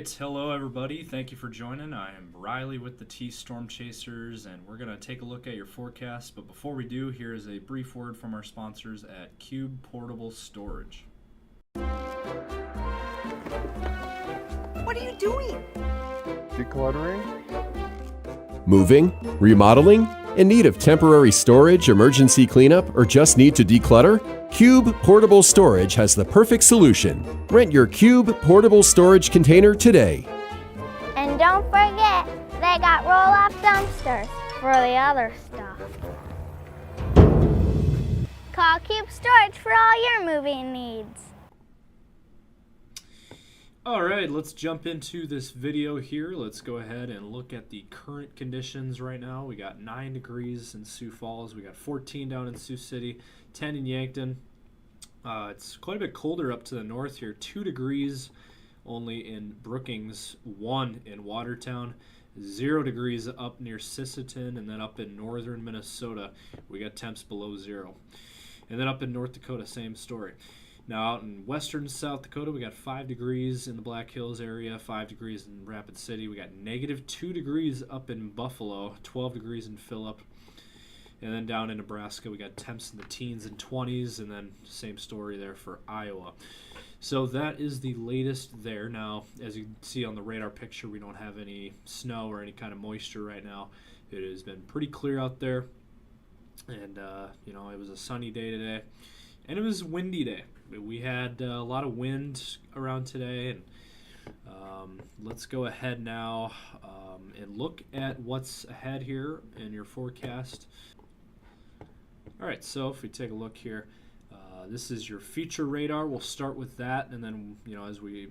right, hello everybody. Thank you for joining. I am Riley with the T Storm Chasers, and we're going to take a look at your forecast. But before we do, here is a brief word from our sponsors at Cube Portable Storage. What are you doing? Decluttering? Moving? Remodeling? In need of temporary storage, emergency cleanup, or just need to declutter? Cube Portable Storage has the perfect solution. Rent your Cube Portable Storage container today. And don't forget, they got roll-off dumpsters for the other stuff. Call Cube Storage for all your moving needs. All right, let's jump into this video here. Let's go ahead and look at the current conditions right now. We got 9 degrees in Sioux Falls. We got 14 down in Sioux City, 10 in Yankton. It's quite a bit colder up to the north here. 2 degrees only in Brookings, 1 in Watertown, 0 degrees up near Sisseton, and then up in northern Minnesota, we got temps below 0. And then up in North Dakota, same story. Now out in western South Dakota, we got 5 degrees in the Black Hills area, 5 degrees in Rapid City. We got -2 degrees up in Buffalo, 12 degrees in Phillip. And then down in Nebraska, we got temps in the teens and 20s, and then same story there for Iowa. So that is the latest there. Now, as you can see on the radar picture, we don't have any snow or any kind of moisture right now. It has been pretty clear out there, and it was a sunny day today, and it was a windy day. We had a lot of wind around today, and let's go ahead now and look at what's ahead here in your forecast. All right, so if we take a look here, this is your future radar. We'll start with that, and then as we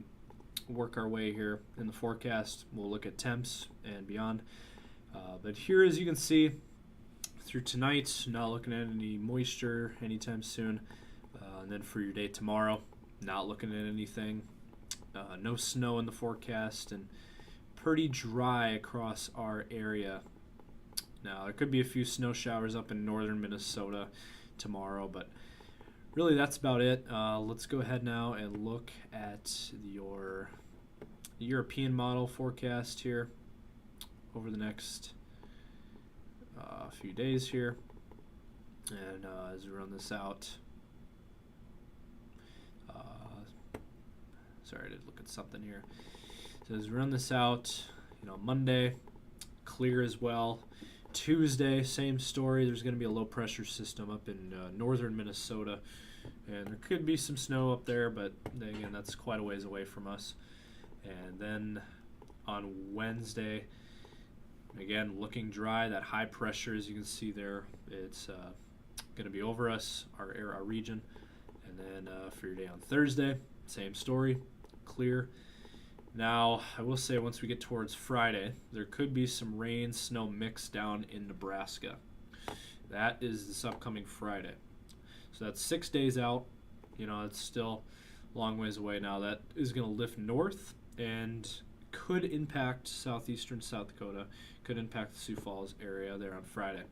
work our way here in the forecast, we'll look at temps and beyond. But here, as you can see, through tonight, not looking at any moisture anytime soon. And then for your day tomorrow, not looking at anything. No snow in the forecast, and pretty dry across our area. Now, there could be a few snow showers up in northern Minnesota tomorrow, but really that's about it. Let's go ahead now and look at your European model forecast here over the next few days here. And as we run this out, sorry, I did look at something here. So as we run this out, Monday, clear as well. Tuesday, same story. There's going to be a low pressure system up in northern Minnesota, and there could be some snow up there, but again, that's quite a ways away from us. And then on Wednesday, again, looking dry. That high pressure, as you can see there, it's going to be over us, our region. And then for your day on Thursday, same story, clear. Now, I will say once we get towards Friday, there could be some rain, snow mix down in Nebraska. That is this upcoming Friday. So that's 6 days out. It's still a long ways away now. That is going to lift north and could impact southeastern South Dakota, could impact the Sioux Falls area there on Friday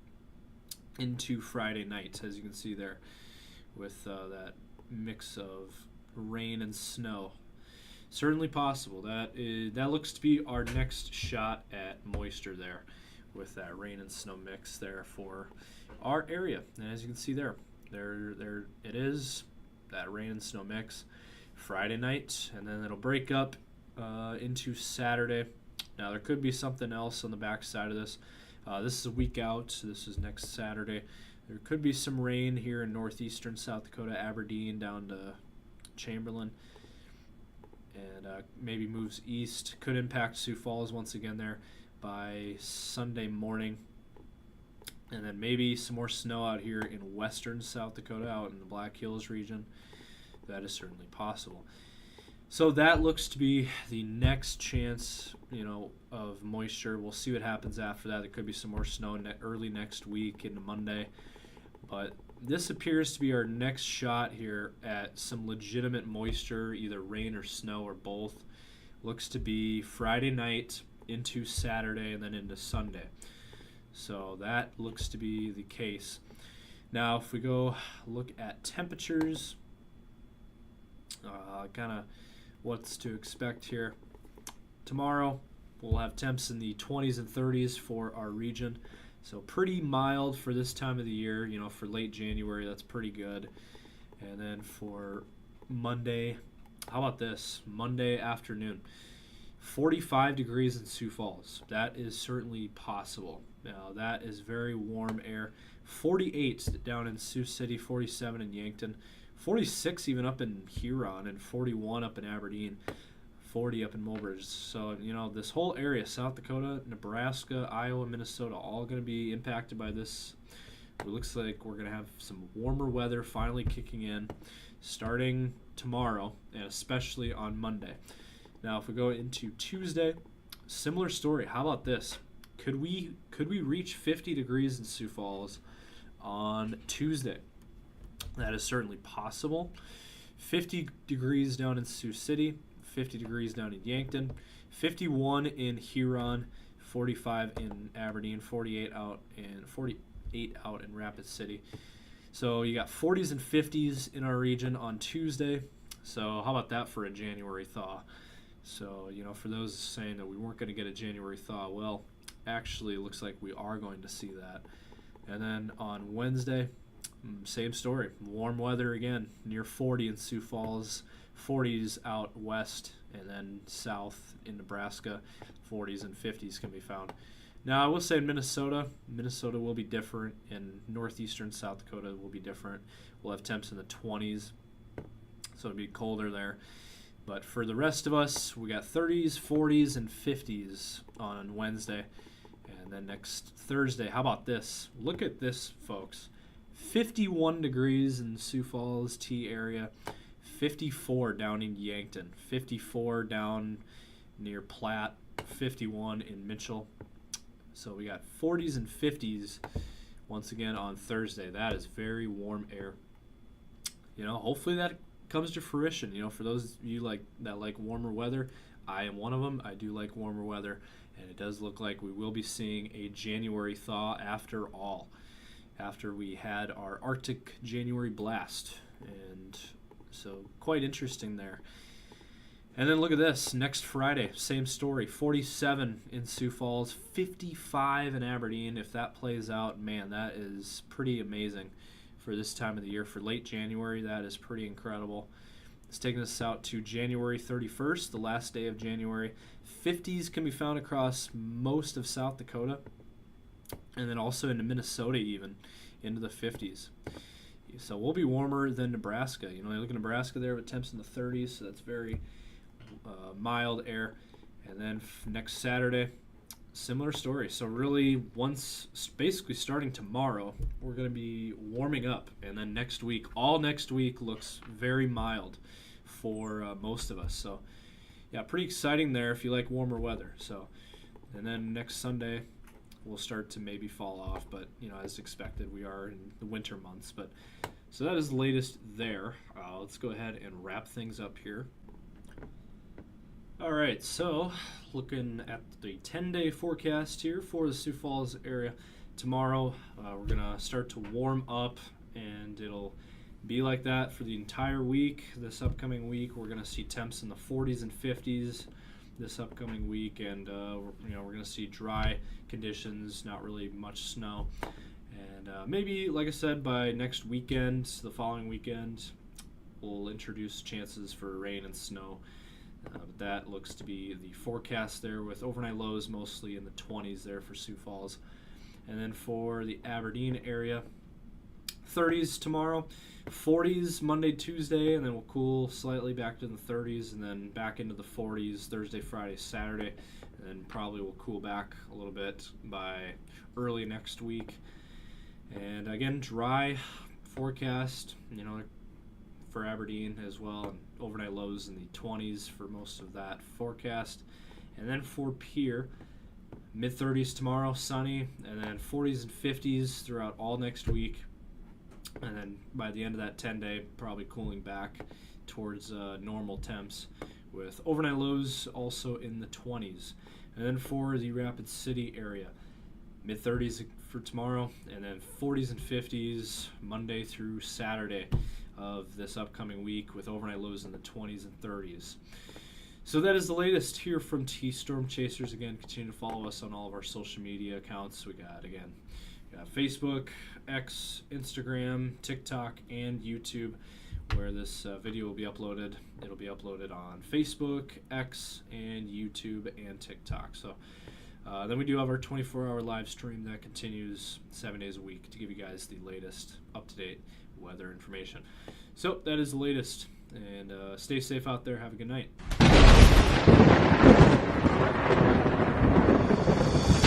into Friday night, as you can see there, with that mix of rain and snow. Certainly possible. That looks to be our next shot at moisture there, with that rain and snow mix there for our area. And as you can see there it is, that rain and snow mix Friday night, and then it'll break up into Saturday. Now there could be something else on the back side of this. This is a week out. So this is next Saturday. There could be some rain here in northeastern South Dakota, Aberdeen down to Chamberlain, and maybe moves east. Could impact Sioux Falls once again there by Sunday morning. And then maybe some more snow out here in western South Dakota, out in the Black Hills region. That is certainly possible. So that looks to be the next chance, of moisture. We'll see what happens after that. There could be some more snow early next week into Monday. But this appears to be our next shot here at some legitimate moisture, either rain or snow or both. Looks to be Friday night into Saturday and then into Sunday. So that looks to be the case. Now, if we go look at temperatures, kind of what's to expect here. tomorrow, we'll have temps in the 20s and 30s for our region. So pretty mild for this time of the year. You know, for late January, that's pretty good. And then for Monday, how about this? Monday afternoon, 45 degrees in Sioux Falls. That is certainly possible. Now, that is very warm air. 48 down in Sioux City, 47 in Yankton, 46 even up in Huron, and 41 up in Aberdeen, 40 up in Mulbridge. So, you know, this whole area, South Dakota, Nebraska, Iowa, Minnesota, all going to be impacted by this. It looks like we're going to have some warmer weather finally kicking in starting tomorrow, and especially on Monday. Now, if we go into Tuesday, similar story. How about this? Could we reach 50 degrees in Sioux Falls on Tuesday? That is certainly possible. 50 degrees down in Sioux City, 50 degrees down in Yankton, 51 in Huron, 45 in Aberdeen, 48 out in Rapid City. So you got 40s and 50s in our region on Tuesday. So how about that for a January thaw? So, you know, for those saying that we weren't going to get a January thaw, well, actually it looks like we are going to see that. And then on Wednesday, same story. Warm weather again, near 40 in Sioux Falls, 40s out west, and then south in Nebraska, 40s and 50s can be found. Now, I will say in Minnesota will be different, and northeastern South Dakota will be different. We'll have temps in the 20s, so it'll be colder there. But for the rest of us, we got 30s, 40s, and 50s on Wednesday. And then next Thursday, how about this? Look at this, folks. 51 degrees in Sioux Falls, T area. 54 down in Yankton. 54 down near Platte. 51 in Mitchell. So we got 40s and 50s once again on Thursday. That is very warm air. You know, hopefully that comes to fruition. You know, for those of you that like warmer weather, I am one of them. I do like warmer weather, and it does look like we will be seeing a January thaw after all, after we had our Arctic January blast. And so quite interesting there. And then look at this, next Friday, same story, 47 in Sioux Falls, 55 in Aberdeen. If that plays out, man, that is pretty amazing for this time of the year. For late January, that is pretty incredible. It's taking us out to January 31st, the last day of January. 50s can be found across most of South Dakota, and then also into Minnesota even, into the 50s. So we'll be warmer than Nebraska. You know, you look at Nebraska there with temps in the 30s, so that's very mild air. And then next Saturday, similar story. So really, basically starting tomorrow, we're going to be warming up. And then next week, all next week looks very mild for most of us. So yeah, pretty exciting there if you like warmer weather. So, and then next Sunday, we'll start to maybe fall off. But, you know, as expected, we are in the winter months. But so that is the latest there. Let's go ahead and wrap things up here. All right, so looking at the 10-day forecast here for the Sioux Falls area. Tomorrow, we're going to start to warm up, and it'll be like that for the entire week. This upcoming week, we're going to see temps in the 40s and 50s this upcoming week, and we're going to see dry conditions, not really much snow. And maybe, like I said, by next weekend, the following weekend, we'll introduce chances for rain and snow. But that looks to be the forecast there, with overnight lows mostly in the 20s there for Sioux Falls. And then for the Aberdeen area, 30s tomorrow, 40s Monday, Tuesday, and then we'll cool slightly back to the 30s, and then back into the 40s Thursday, Friday, Saturday, and then probably we'll cool back a little bit by early next week. And again, dry forecast, you know, for Aberdeen as well, and overnight lows in the 20s for most of that forecast. And then for Pierre, mid-30s tomorrow, sunny, and then 40s and 50s throughout all next week. And then by the end of that 10-day, probably cooling back towards normal temps, with overnight lows also in the 20s. And then for the Rapid City area, mid-30s for tomorrow, and then 40s and 50s Monday through Saturday of this upcoming week, with overnight lows in the 20s and 30s. So that is the latest here from T-Storm Chasers. Again, continue to follow us on all of our social media accounts. We got Facebook, X, Instagram, TikTok, and YouTube, where this video will be uploaded. It'll be uploaded on Facebook, X, and YouTube, and TikTok. So then we do have our 24-hour live stream that continues 7 days a week to give you guys the latest up-to-date weather information. So that is the latest. And stay safe out there. Have a good night.